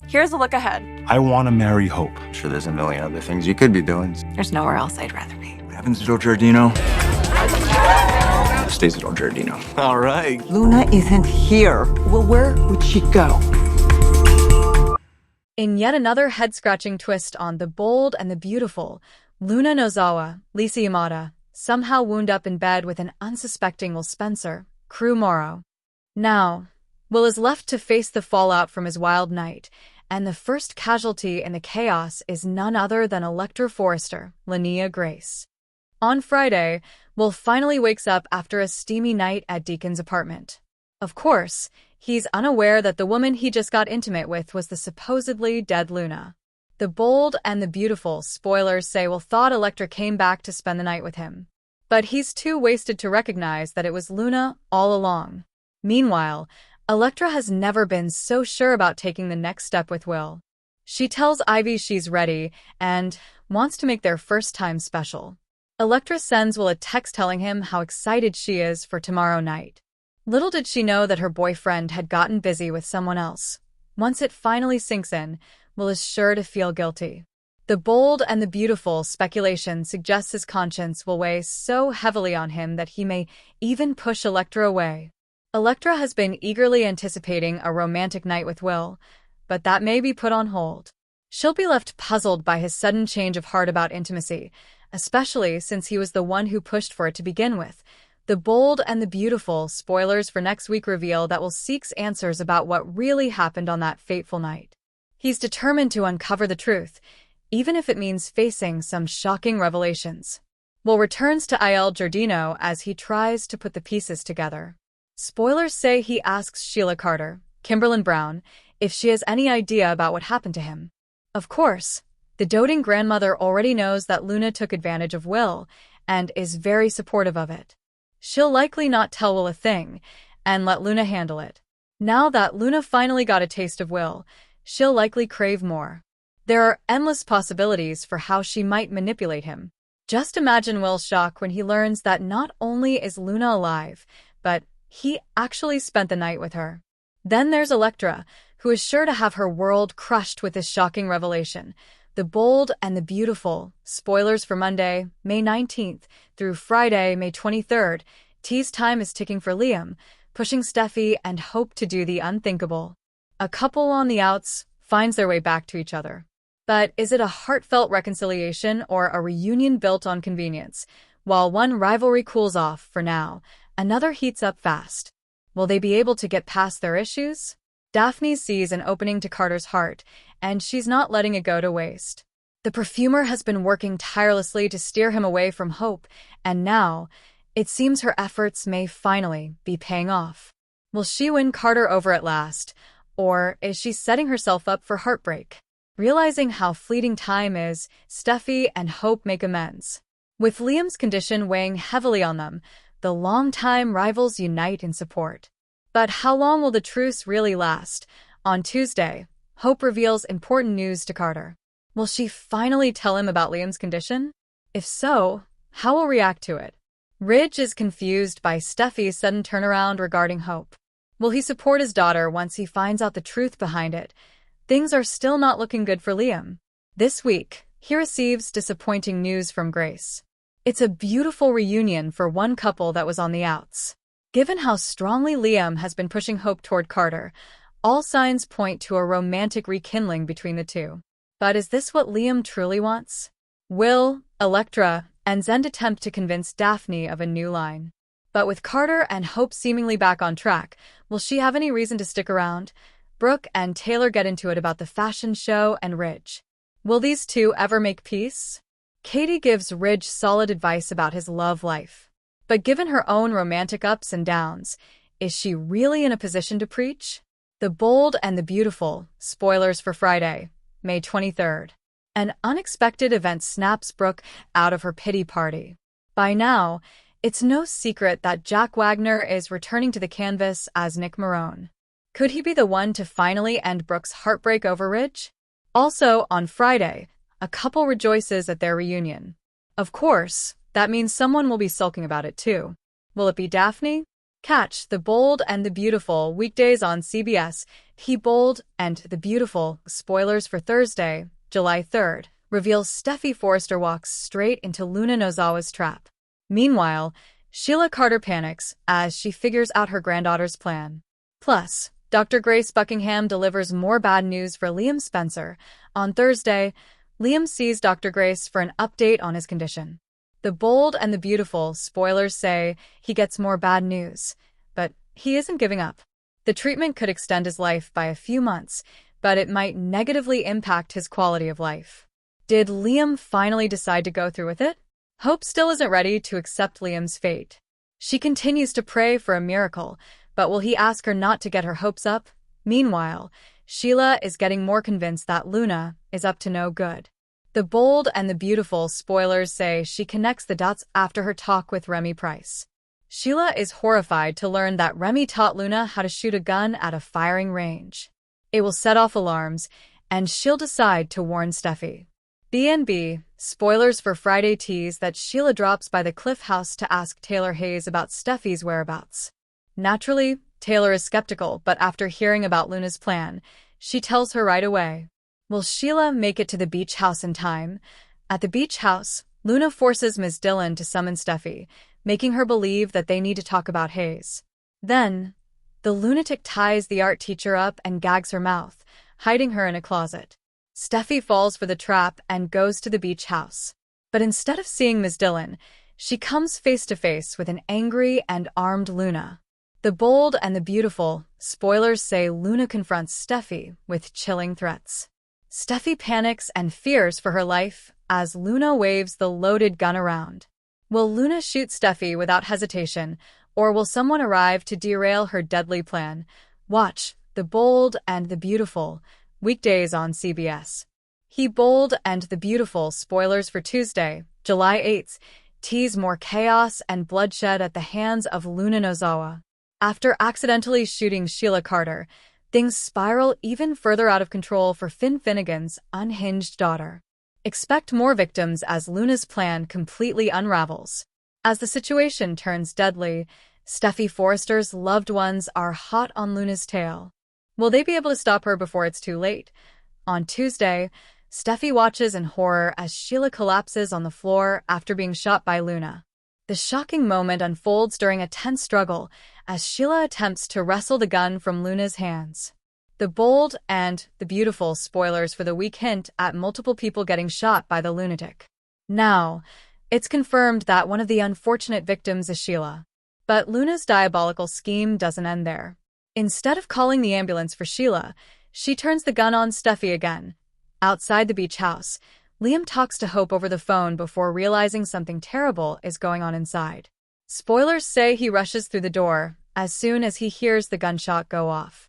Here's a look ahead. I want to marry Hope. I'm sure there's a million other things you could be doing. There's nowhere else I'd rather be. What happens to Joe Giardino? Stays at old Giardino. All right. Luna isn't here. Well, where would she go? In yet another head-scratching twist on The Bold and the Beautiful, Luna Nozawa, Lisa Yamada, somehow wound up in bed with an unsuspecting Will Spencer, Crew Morrow. Now, Will is left to face the fallout from his wild night, and the first casualty in the chaos is none other than Electra Forrester, Linnea Grace. On Friday, Will finally wakes up after a steamy night at Deacon's apartment. Of course, he's unaware that the woman he just got intimate with was the supposedly dead Luna. The Bold and the Beautiful spoilers say Will thought Electra came back to spend the night with him. But he's too wasted to recognize that it was Luna all along. Meanwhile, Electra has never been so sure about taking the next step with Will. She tells Ivy she's ready and wants to make their first time special. Electra sends Will a text telling him how excited she is for tomorrow night. Little did she know that her boyfriend had gotten busy with someone else. Once it finally sinks in, Will is sure to feel guilty. The Bold and the Beautiful speculation suggests his conscience will weigh so heavily on him that he may even push Electra away. Electra has been eagerly anticipating a romantic night with Will, but that may be put on hold. She'll be left puzzled by his sudden change of heart about intimacy, especially since he was the one who pushed for it to begin with. The Bold and the Beautiful spoilers for next week reveal that Will seeks answers about what really happened on that fateful night. He's determined to uncover the truth, even if it means facing some shocking revelations. Will returns to Il Giardino as he tries to put the pieces together. Spoilers say he asks Sheila Carter, Kimberlyn Brown, if she has any idea about what happened to him. Of course, the doting grandmother already knows that Luna took advantage of Will and is very supportive of it. She'll likely not tell Will a thing and let Luna handle it. Now that Luna finally got a taste of Will, she'll likely crave more. There are endless possibilities for how she might manipulate him. Just imagine Will's shock when he learns that not only is Luna alive, but he actually spent the night with her. Then there's Electra, who is sure to have her world crushed with this shocking revelation. The Bold and the Beautiful spoilers for Monday, May 19th through Friday, May 23rd. Tease time is ticking for Liam, pushing Steffi and Hope to do the unthinkable. A couple on the outs finds their way back to each other. But is it a heartfelt reconciliation or a reunion built on convenience? While one rivalry cools off for now, another heats up fast. Will they be able to get past their issues? Daphne sees an opening to Carter's heart, and she's not letting it go to waste. The perfumer has been working tirelessly to steer him away from Hope, and now, it seems her efforts may finally be paying off. Will she win Carter over at last, or is she setting herself up for heartbreak? Realizing how fleeting time is, Steffi and Hope make amends. With Liam's condition weighing heavily on them, the longtime rivals unite in support. But how long will the truce really last? On Tuesday, Hope reveals important news to Carter. Will she finally tell him about Liam's condition? If so, how will he react to it? Ridge is confused by Steffi's sudden turnaround regarding Hope. Will he support his daughter once he finds out the truth behind it? Things are still not looking good for Liam. This week, he receives disappointing news from Grace. It's a beautiful reunion for one couple that was on the outs. Given how strongly Liam has been pushing Hope toward Carter, all signs point to a romantic rekindling between the two. But is this what Liam truly wants? Will, Electra, and Zend attempt to convince Daphne of a new line. But with Carter and Hope seemingly back on track, will she have any reason to stick around? Brooke and Taylor get into it about the fashion show and Ridge. Will these two ever make peace? Katie gives Ridge solid advice about his love life. But given her own romantic ups and downs, is she really in a position to preach? The Bold and the Beautiful spoilers for Friday, May 23rd. An unexpected event snaps Brooke out of her pity party. By now, it's no secret that Jack Wagner is returning to the canvas as Nick Marone. Could he be the one to finally end Brooke's heartbreak over Ridge? Also, on Friday, a couple rejoices at their reunion. Of course, that means someone will be sulking about it too. Will it be Daphne? Catch The Bold and the Beautiful weekdays on CBS. The Bold and the Beautiful, spoilers for Thursday, July 3rd, reveals Steffi Forrester walks straight into Luna Nozawa's trap. Meanwhile, Sheila Carter panics as she figures out her granddaughter's plan. Plus, Dr. Grace Buckingham delivers more bad news for Liam Spencer. On Thursday, Liam sees Dr. Grace for an update on his condition. The Bold and the Beautiful, spoilers say he gets more bad news, but he isn't giving up. The treatment could extend his life by a few months, but it might negatively impact his quality of life. Did Liam finally decide to go through with it? Hope still isn't ready to accept Liam's fate. She continues to pray for a miracle, but will he ask her not to get her hopes up? Meanwhile, Sheila is getting more convinced that Luna is up to no good. The Bold and the Beautiful, spoilers say she connects the dots after her talk with Remy Price. Sheila is horrified to learn that Remy taught Luna how to shoot a gun at a firing range. It will set off alarms, and she'll decide to warn Steffi. B&B, spoilers for Friday tease that Sheila drops by the Cliff House to ask Taylor Hayes about Steffi's whereabouts. Naturally, Taylor is skeptical, but after hearing about Luna's plan, she tells her right away. Will Sheila make it to the beach house in time? At the beach house, Luna forces Ms. Dillon to summon Steffi, making her believe that they need to talk about Hayes. Then, the lunatic ties the art teacher up and gags her mouth, hiding her in a closet. Steffi falls for the trap and goes to the beach house. But instead of seeing Ms. Dillon, she comes face to face with an angry and armed Luna. The Bold and the Beautiful, spoilers say Luna confronts Steffi with chilling threats. Steffi panics and fears for her life as Luna waves the loaded gun around. Will Luna shoot Steffi without hesitation, or will someone arrive to derail her deadly plan? Watch The Bold and the Beautiful, weekdays on CBS. The Bold and the Beautiful, spoilers for Tuesday, July 8th, tease more chaos and bloodshed at the hands of Luna Nozawa. After accidentally shooting Sheila Carter, things spiral even further out of control for Finn Finnegan's unhinged daughter. Expect more victims as Luna's plan completely unravels. As the situation turns deadly, Steffi Forrester's loved ones are hot on Luna's tail. Will they be able to stop her before it's too late? On Tuesday, Steffi watches in horror as Sheila collapses on the floor after being shot by Luna. The shocking moment unfolds during a tense struggle as Sheila attempts to wrestle the gun from Luna's hands. The Bold and the Beautiful, spoilers for the week, hint at multiple people getting shot by the lunatic. Now, it's confirmed that one of the unfortunate victims is Sheila. But Luna's diabolical scheme doesn't end there. Instead of calling the ambulance for Sheila, she turns the gun on Steffi again. Outside the beach house, Liam talks to Hope over the phone before realizing something terrible is going on inside. Spoilers say he rushes through the door as soon as he hears the gunshot go off.